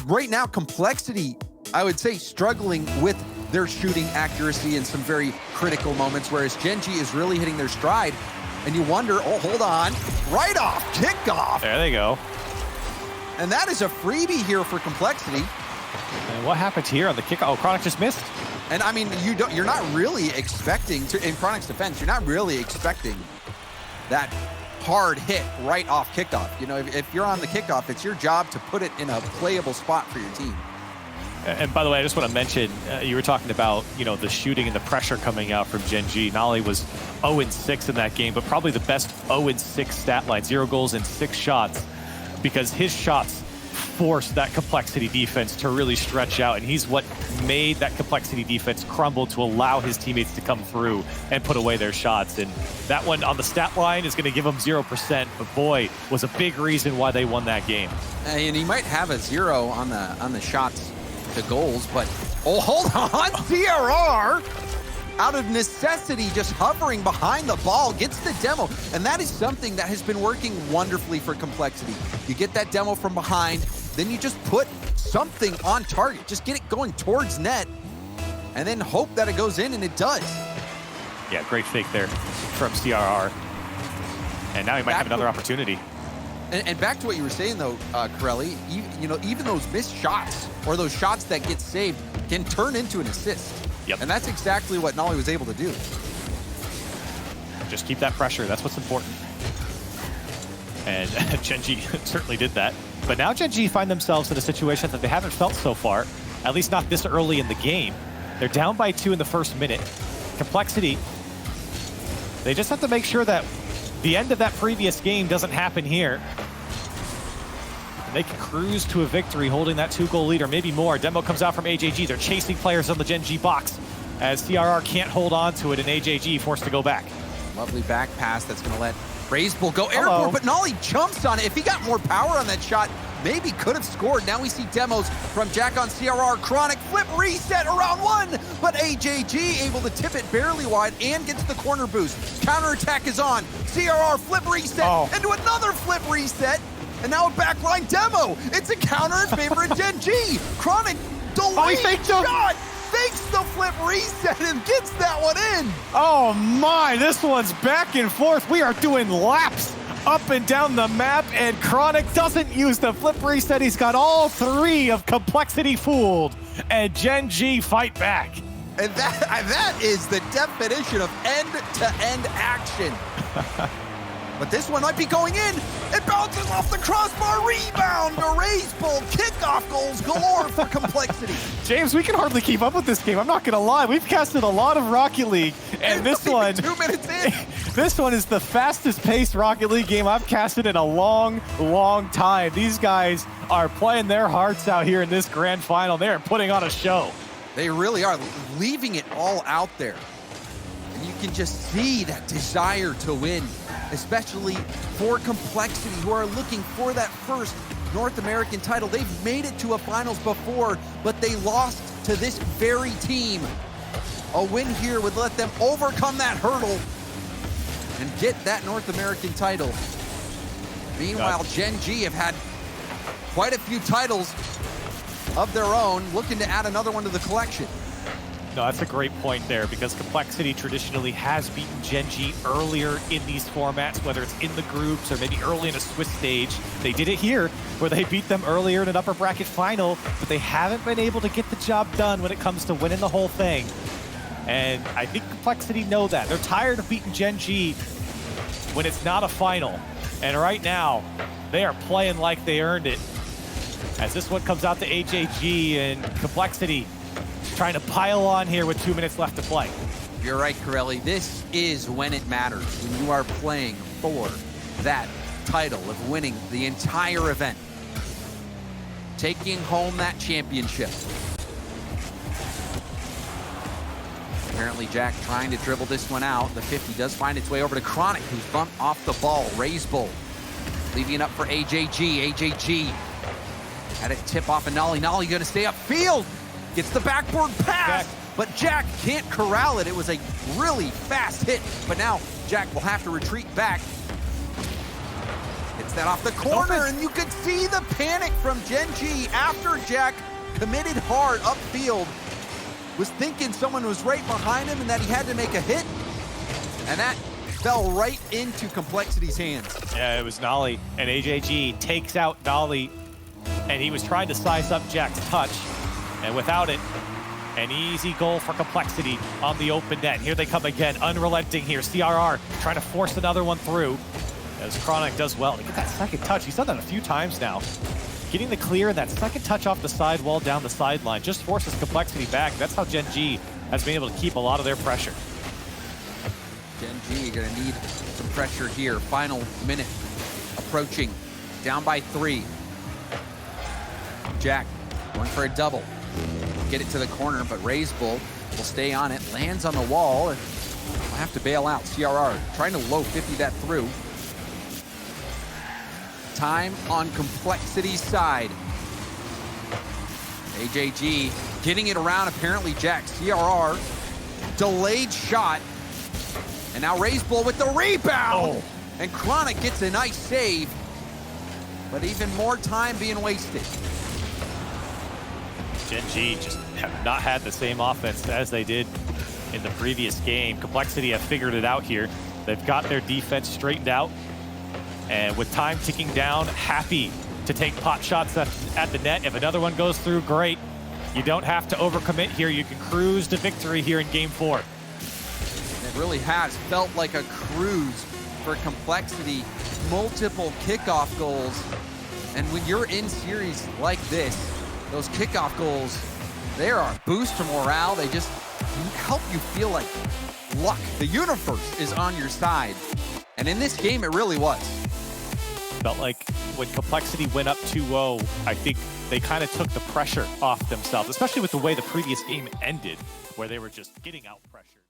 right now, Complexity, I would say, struggling with their shooting accuracy in some very critical moments, whereas Gen.G is really hitting their stride. And you wonder, oh, hold on, right off, kickoff. There they go. And that is a freebie here for Complexity. And what happened here on the kickoff? Oh, Chronic just missed. And I mean, you're not really expecting to, in Chronic's defense, you're not really expecting that hard hit right off kickoff. You know, if you're on the kickoff, it's your job to put it in a playable spot for your team. And by the way, I just want to mention, you were talking about, you know, the shooting and the pressure coming out from Gen.G. Nolly was 0-6 in that game, but probably the best 0-6 stat line, 0 goals and 6 shots, because his shots forced that Complexity defense to really stretch out, and he's what made that Complexity defense crumble to allow his teammates to come through and put away their shots. And that one on the stat line is going to give them 0%, but boy, was a big reason why they won that game. And he might have a 0 on the shots to goals, but oh, hold on, CRR out of necessity, just hovering behind the ball, gets the demo, and that is something that has been working wonderfully for Complexity. You get that demo from behind, then you just put something on target, just get it going towards net, and then hope that it goes in, and it does. Yeah, great fake there from CRR, and now he might have another opportunity. And back to what you were saying, though, Corelli, you know, even those missed shots or those shots that get saved can turn into an assist. Yep. And that's exactly what Nolly was able to do. Just keep that pressure. That's what's important. And Gen.G certainly did that. But now Gen.G find themselves in a situation that they haven't felt so far, at least not this early in the game. They're down by 2 in the first minute. Complexity, they just have to make sure that the end of that previous game doesn't happen here. And they can cruise to a victory holding that 2-goal lead or maybe more. Demo comes out from AJG. They're chasing players on the Gen.G box as CRR can't hold on to it and AJG forced to go back. Lovely back pass that's going to let Reysbull go airborne, but Nolly jumps on it. If he got more power on that shot, maybe could have scored. Now we see demos from Jack on CRR. Chronic flip reset around 1, but AJG able to tip it barely wide and gets the corner boost. Counterattack is on. CRR flip reset into another flip reset, and now a backline demo. It's a counter in favor of Gen.G. Chronic delayed shot. Fakes the flip reset and gets that one in. Oh my, this one's back and forth. We are doing laps up and down the map, and Chronic doesn't use the flip reset. He's got all 3 of Complexity fooled, and Gen.G fight back. And that is the definition of end-to-end action. But this one might be going in. It bounces off the crossbar. Rebound to Reysbull. Kickoff goals galore for Complexity. James, we can hardly keep up with this game. I'm not going to lie. We've casted a lot of Rocket League, and this one, 2 minutes in. This one is the fastest paced Rocket League game I've casted in a long, long time. These guys are playing their hearts out here in this grand final. They are putting on a show. They really are, leaving it all out there. And you can just see that desire to win, especially for Complexity, who are looking for that first North American title. They've made it to a finals before, but they lost to this very team. A win here would let them overcome that hurdle and get that North American title. Meanwhile, Gen.G have had quite a few titles of their own, looking to add another one to the collection. No, that's a great point there, because Complexity traditionally has beaten Gen.G earlier in these formats, whether it's in the groups or maybe early in a Swiss stage. They did it here, where they beat them earlier in an upper bracket final, but they haven't been able to get the job done when it comes to winning the whole thing. And I think Complexity know that. They're tired of beating Gen.G when it's not a final. And right now, they are playing like they earned it. As this one comes out to AJG, and Complexity trying to pile on here with 2 minutes left to play. You're right, Corelli. This is when it matters, when you are playing for that title of winning the entire event. Taking home that championship. Apparently Jack trying to dribble this one out. The 50 does find its way over to Chronic, who's bumped off the ball. Reysbull leaving it up for AJG. AJG had it tip off of Nolly. Nolly gonna stay upfield. Gets the backboard pass, but Jack can't corral it. It was a really fast hit, but now Jack will have to retreat back. It's gets that off the corner, and you could see the panic from Gen.G after Jack committed hard upfield. Was thinking someone was right behind him and that he had to make a hit. And that fell right into Complexity's hands. Yeah, it was Nolly, and AJG takes out Nolly, and he was trying to size up Jack's touch, and without it, an easy goal for Complexity on the open net. Here they come again, unrelenting here. CRR trying to force another one through, as Chronic does well to get that second touch. He's done that a few times now. Getting the clear and that second touch off the side wall down the sideline just forces Complexity back. That's how Gen.G has been able to keep a lot of their pressure. Gen.G gonna need some pressure here. Final minute approaching, down by 3. Jack going for a double. Get it to the corner, but Reysbull will stay on it. Lands on the wall and will have to bail out. CRR trying to low 50 that through. Time on Complexity's side. AJG getting it around, apparently Jack. CRR, delayed shot. And now Reysbull with the rebound. Oh. And Chronic gets a nice save, but even more time being wasted. Gen.G just have not had the same offense as they did in the previous game. Complexity have figured it out here. They've got their defense straightened out. And with time ticking down, happy to take pot shots at the net. If another one goes through, great. You don't have to overcommit here. You can cruise to victory here in Game 4. It really has felt like a cruise for Complexity. Multiple kickoff goals. And when you're in series like this, those kickoff goals, they are a boost to morale. They just help you feel like luck. The universe is on your side. And in this game, it really was. Felt like when Complexity went up 2-0, I think they kind of took the pressure off themselves, especially with the way the previous game ended, where they were just getting out pressured.